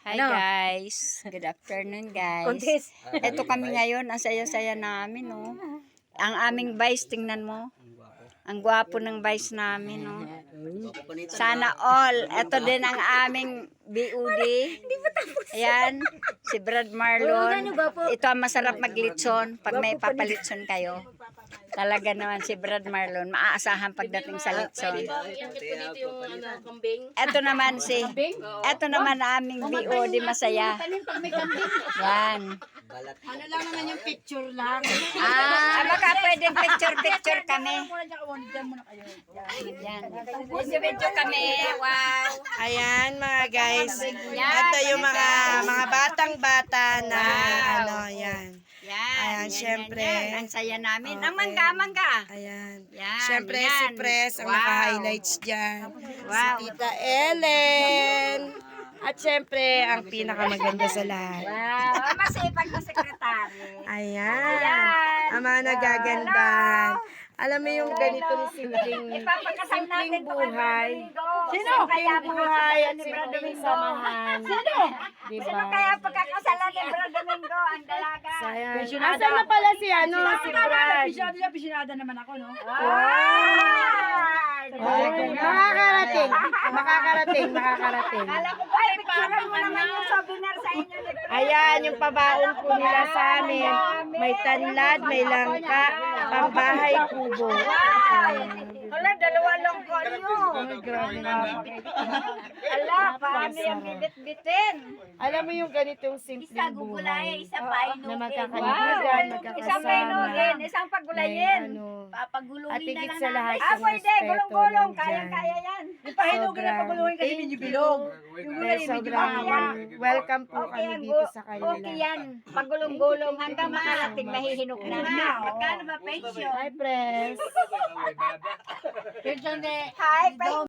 Hi No. guys, good afternoon guys. Contest. Ito kami ngayon, ang saya-saya namin oh. Ang aming vice, tingnan mo. Ang gwapo ng vice namin oh. Sana all. Ito din ang aming BUD. Ayan, si Brad Marlon. Ito ang masarap maglitson pag may papalitson kayo. Talaga naman si Brad Marlon, maaasahan pagdating sa litson. Ito naman ito naman ang aming BOD masaya. Yan. Ano lang naman yung picture lang. Baka pwedeng picture kami. Yan. Video kami. Wow. Ayan mga guys. Yan. Ito yung mga batang-bata na ano, yan. Yan. Ayan, syempre. Ang saya namin. Ang Okay. mangga. Ayan. Yan, Syempre yan. si Pres ang Wow. naka-highlights dyan. Wow. Si Tita Ellen. At syempre, ang pinakamaganda sa lahat. Wow. Ang masipag na sekretary. Ayan. Ang mga nagaganda. Alam mo yung ganitong simpleng Ipapakasal natin to kay buhay. Sino kaya buhay at simpleng samahan. Sino? Diba? Sino kaya pagkakasalan ni Bro Domingo ang dalaga? Ayan. Asan na pala si si Brad? Pisyonada naman ako, no? Makakarating. Makakarating. Alam ko ba, picturean mo naman yung souvenir sa inyo ni Bro. Ayan, yung pabaon po nila sa amin. May tanlad, may langka, pambahay kubo. Wala, dalawa lang kanyo. Ala, paano yung bibit-bitin? Alam mo yung ganitong simpleng buhay. Na magkakaibigan, Isang painuin, isang pagulayin. At higit sa lahat, Pwede, gulong-gulong, kaya-kaya yan. Pahinugin na paguluhin kasi medyo bilog. Yung gulay medyo Sobrang welcome po Okay, kami dito sa okay kanila. yan. Pagulong-gulong hanggang makarating, mahihinog na. Magkano ba pension? Hi, Pres. Hi,